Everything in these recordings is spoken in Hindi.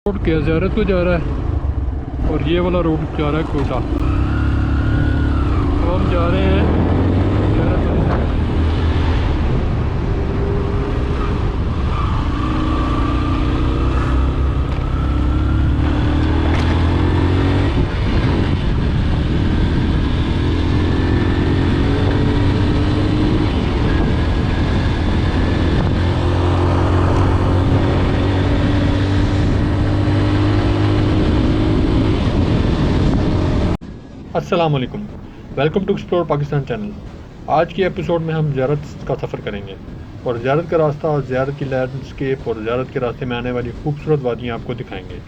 रोड क्या ज़ियारत को जा रहा है और ये वाला रोड जा रहा है कोटा। तो हम जा रहे हैं ज़ियारत वाली साइड। अस्सलाम वालेकुम, welcome to explore Pakistan channel. आज के एपिसोड में हम ज़ियारत का सफ़र करेंगे और ज़ियारत का रास्ता और ज़ियारत की लैंडस्केप और ज़ियारत के रास्ते में आने वाली खूबसूरत वादियाँ आपको दिखाएंगे।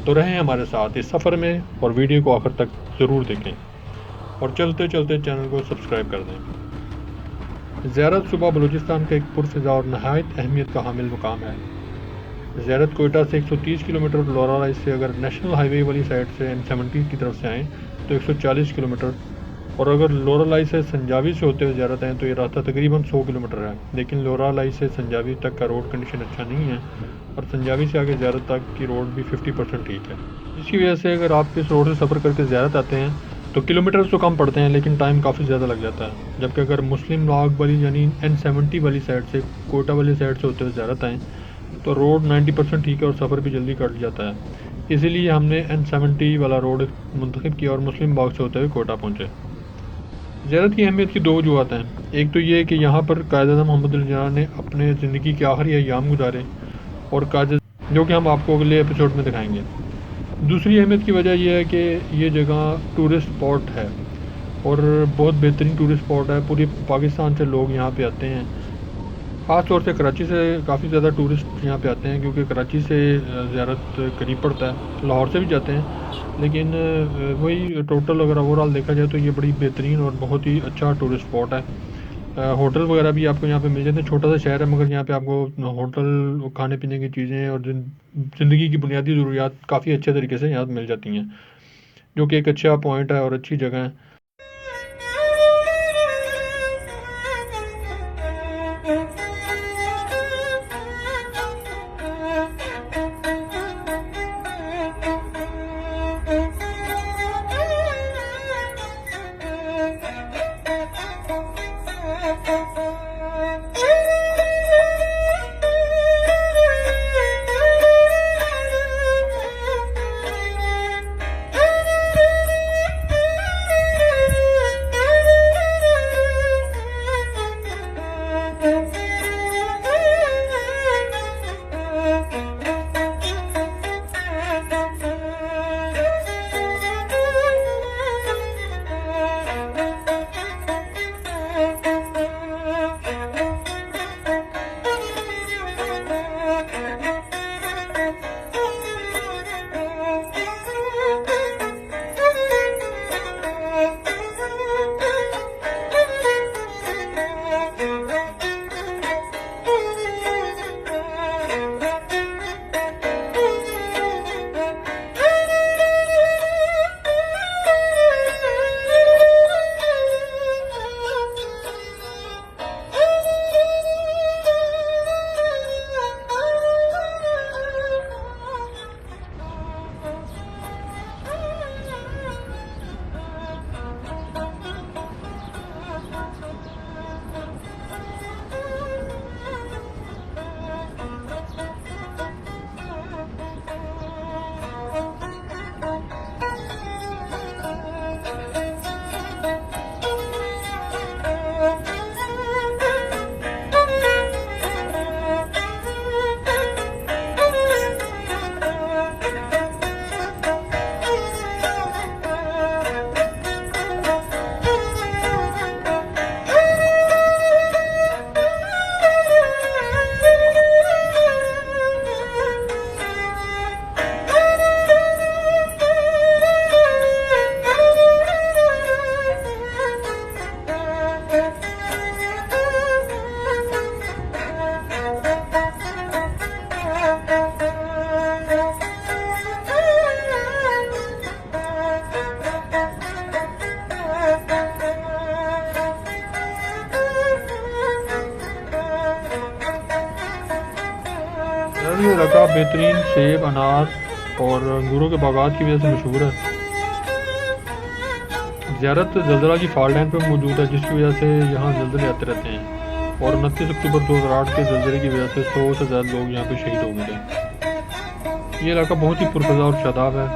तो रहें हमारे साथ इस सफ़र में और वीडियो को आखिर तक ज़रूर देखें और चलते चलते चैनल को सब्सक्राइब कर दें। ज़ियारत सूबा बलूचिस्तान का एक पुरफ़िज़ा और नहायत अहमियत का हामिल मुकाम है। ज़ियारत कोयटा से 130 किलोमीटर, लोरालाई से अगर नेशनल हाईवे वाली साइड से N70 की तरफ से आएँ तो 140 किलोमीटर, और अगर लोरालाई से संजावी से होते हुए ज़ियारत आएँ तो ये रास्ता तकरीबन 100 किलोमीटर है। लेकिन लोरालाई से संजावी तक का रोड कंडीशन अच्छा नहीं है और संजावी से आगे ज़ियारत तक की रोड भी 50% ठीक है, जिसकी वजह से अगर आप इस रोड से सफ़र करके ज़ियारत आते हैं तो किलोमीटर्स तो कम पड़ते हैं लेकिन टाइम काफ़ी ज़्यादा लग जाता है। जबकि अगर मुस्लिम बाग वाली यानी N70 वाली साइड से, कोटा वाली साइड से होते हुए ज़ियारत आएँ तो रोड 90% ठीक है और सफ़र भी जल्दी कट जाता है। इसीलिए हमने N70 वाला रोड मुंतखब किया और मुस्लिम बाग से होते हुए कोटा पहुँचे। ज़ियारत की अहमियत की दो वजूहत हैं। एक तो ये कि यहाँ पर कायद-ए-आज़म मोहम्मद अली जिन्ना ने अपने ज़िंदगी के आखिरी अय्याम गुजारे, और जो कि हम आपको अगले एपिसोड में दिखाएंगे। दूसरी अहमियत की वजह यह है कि ये जगह टूरिस्ट स्पॉट है और बहुत बेहतरीन टूरिस्ट स्पॉट है। पूरे पाकिस्तान से लोग यहाँ पे आते हैं, ख़ास तौर से कराची से काफ़ी ज़्यादा टूरिस्ट यहाँ पे आते हैं क्योंकि कराची से ज़ियारत करीब पड़ता है। लाहौर से भी जाते हैं, लेकिन वही टोटल अगर ओवरऑल देखा जाए तो ये बड़ी बेहतरीन और बहुत ही अच्छा टूरिस्ट स्पॉट है। होटल वगैरह भी आपको यहाँ पे मिल जाते हैं। छोटा सा शहर है मगर यहाँ पे आपको होटल, खाने पीने की चीज़ें और ज़िंदगी की बुनियादी ज़रूरियात काफ़ी अच्छे तरीके से यहाँ मिल जाती हैं, जो कि एक अच्छा पॉइंट है और अच्छी जगह है। इलाका बेहतरीन सेब, अनार और अंगूरों के बागात की वजह से मशहूर है। ज़ियारत जलजला की फॉल्ट लाइन पर मौजूद है, जिसकी वजह से यहाँ जलजले आते रहते हैं। और 29 अक्टूबर 2008 के जलजले की वजह से 100 से ज़्यादा लोग यहाँ पे शहीद हो गए थे। ये इलाका बहुत ही पुरफज़ा और शादाब है।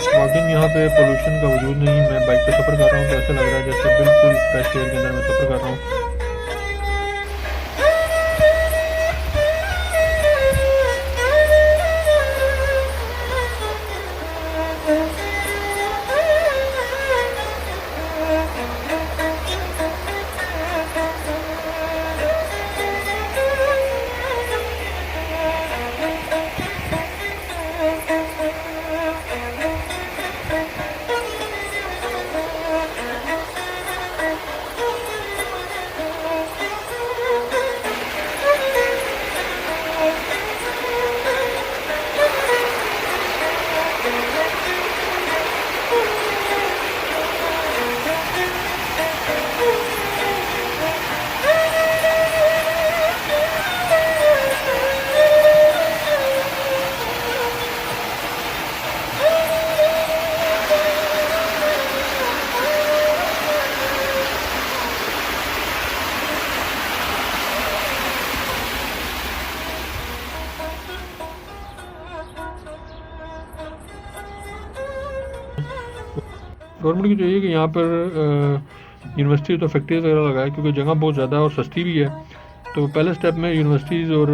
वाकई यहाँ पे पोल्यूशन का वजूद नहीं। मैं बाइक पे सफ़र कर रहा हूँ तो ऐसा लग रहा है जैसे बिल्कुल फ्रेश एयर के अंदर मैं सफ़र कर रहा हूँ। गवर्नमेंट की चाहिए कि यहाँ पर यूनिवर्सिटीज़ और फैक्ट्रीज वगैरह लगाए, क्योंकि जगह बहुत ज़्यादा है और सस्ती भी है। तो पहले स्टेप में यूनिवर्सिटीज़ और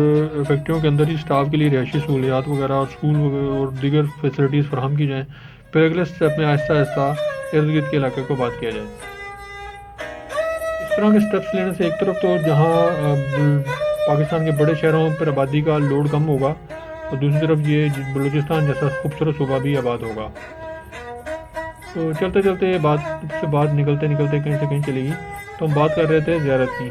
फैक्ट्रियों के अंदर ही स्टाफ के लिए रिहायशी सहूलियात वगैरह और स्कूल और दीगर फैसिलिटीज़ फराहम की जाएँ। फिर अगले स्टेप में आहिस्ता आहिस्ता इर्द गिर्द के इलाके को बात किया जाए। इस तरह के स्टेप्स लेने से एक तरफ तो जहाँ पाकिस्तान के बड़े शहरों पर आबादी का लोड कम होगा, और दूसरी तरफ ये बलूचिस्तान जैसा खूबसूरत सूबा भी आबाद होगा। तो चलते चलते बात निकलते कहीं से कहीं चलेगी। तो हम बात कर रहे थे ज़ियारत की।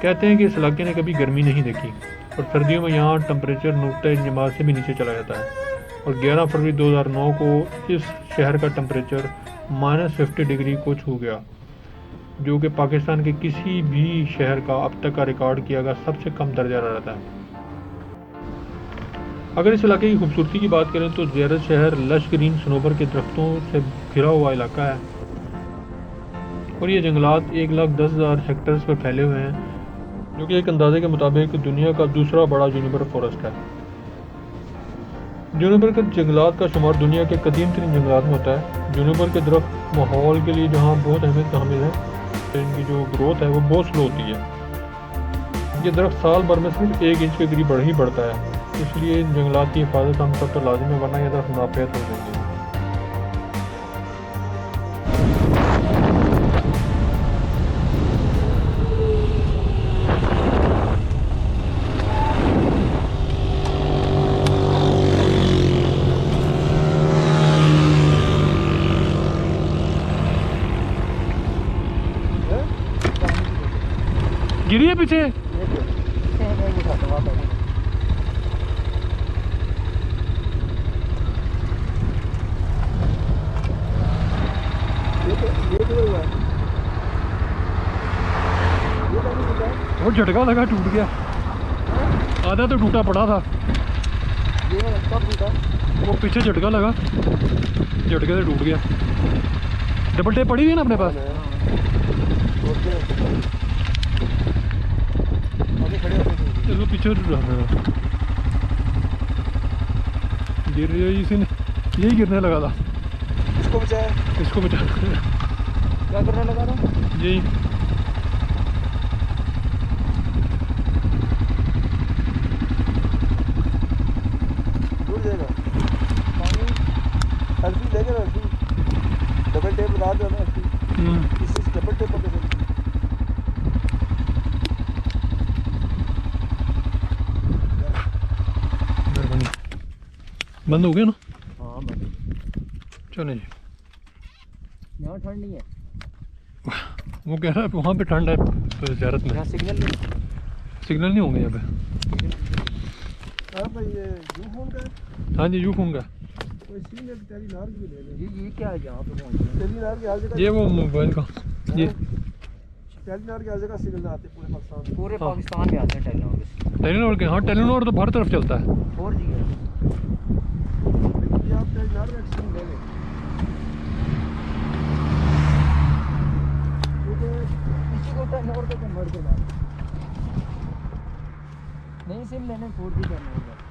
कहते हैं कि इस इलाके ने कभी गर्मी नहीं देखी, और सर्दियों में यहाँ टम्परेचर नुक्ते जमात से भी नीचे चला जाता है। और 11 फरवरी 2009 को इस शहर का टम्परेचर -50 डिग्री को छू गया, जो कि पाकिस्तान के किसी भी शहर का अब तक का रिकॉर्ड किया गया सबसे कम दर्जा रहता है। अगर इस इलाके की खूबसूरती की बात करें तो ज़ियारत शहर लश ग्रीन सनोबर के दरख्तों से घिरा हुआ इलाका है, और ये जंगलात 1,10,000 हेक्टेयर्स पर फैले हुए हैं, जो कि एक अंदाजे के मुताबिक दुनिया का दूसरा बड़ा जूनिपर फॉरेस्ट है। जूनिपर के जंगलात का शुमार दुनिया के कदीम तरीन जंगलात में होता है। जूनिपर के दरख्त माहौल के लिए जहाँ बहुत अहमियत का हामिल है, इनकी जो ग्रोथ है वो बहुत स्लो होती है। ये दरख्त साल भर में सिर्फ 1 इंच के करीब ही बढ़ता है, इसलिए इन जंगलात की हिफाजत हम सब पर लाजिम है, वरना ये दरख्त नापैद हो जाएंगे। गिरी है पीछे। वो झटका लगा, टूट गया। आधा तो टूटा पड़ा था। वो पीछे झटका लगा, झटके से टूट गया। डबल टेप पड़ी हुई है ना अपने पास। चलो पीछे गिर इसी ने, यही गिरने लगा था। इसको बचाया, इसको बचा। क्या करने लगा था? यही टूट जाएगा। पानी हल्दी लेके हल्दी डबल टेप लगा दो ना। इस डबल टेप पकड़ बंद हो गया ना। हाँ बंद। चलो जी, यहाँ ठंड नहीं है। वो कह रहा है वहाँ पे ठंड है तो ज़ियारत में। यहाँ सिग्नल नहीं होंगे यहाँ पे। हाँ भाई ये यू फोन का। हाँ जी, यू फोन का। कोई सीन है, टेलीनार भी ले ले। ये क्या है यहाँ पे पहुँच? टेलीनार की हर जगह। ये वो मोबाइल का। ये टेलीनार की हर जगह सिग्नल आते हैं पूरे पाकिस्तान। पूरे पाकिस्तान में आते हैं टेलीनॉर। टेलीनॉर के। हाँ, टेलीनॉर तो हर तरफ चलता है। 4G है। लेकिन ये आप यार वैक्सीन ले ले क्योंकि इसी को टर्न ओवर पे कन्वर्ट करना नहीं सिम लेने 4G करना होगा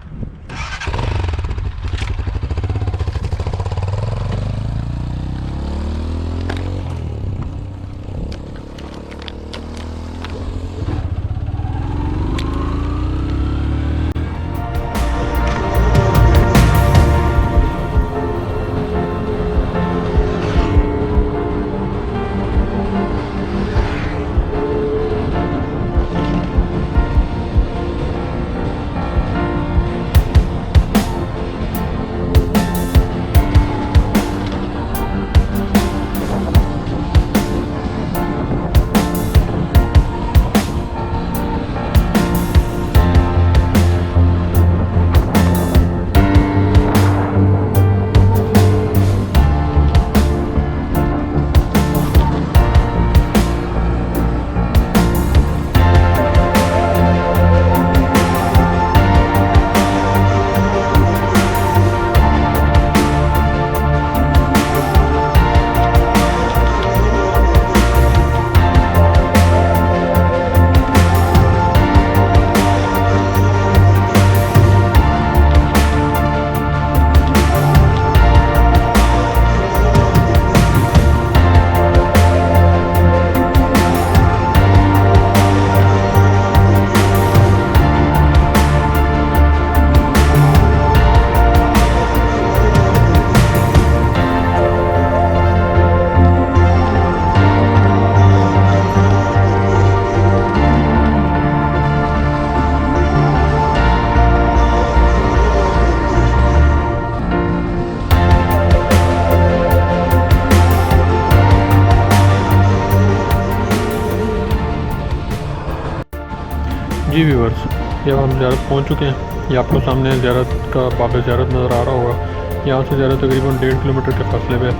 जी व्यूअर्स, जब हम ज़ियारत पहुंच चुके हैं, ये आपको सामने ज़ियारत का बाब ज़ियारत नज़र आ रहा होगा। यहाँ से ज़ियारत तकरीबन 1.5 किलोमीटर के फासले पे।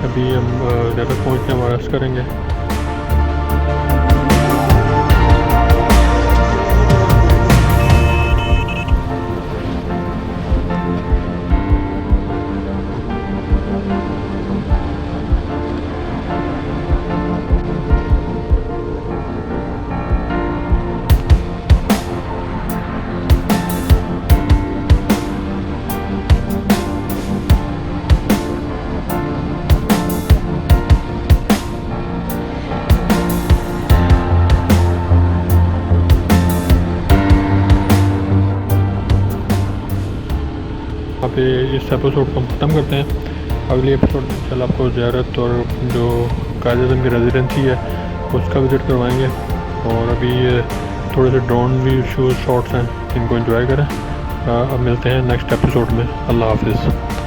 अभी हम ज़ियारत पहुँचते हैं, रेस्ट करेंगे। यहाँ पे इस एपिसोड को हम ख़त्म करते हैं। अगले एपिसोड में इंशाल्लाह आपको ज़ियारत और जो कायद-ए-आज़म की रेजिडेंसी है उसका विज़िट करवाएंगे। और अभी थोड़े से ड्रोन भी शॉट्स हैं, इनको एंजॉय करें। अब मिलते हैं नेक्स्ट एपिसोड में। अल्लाह हाफिज़।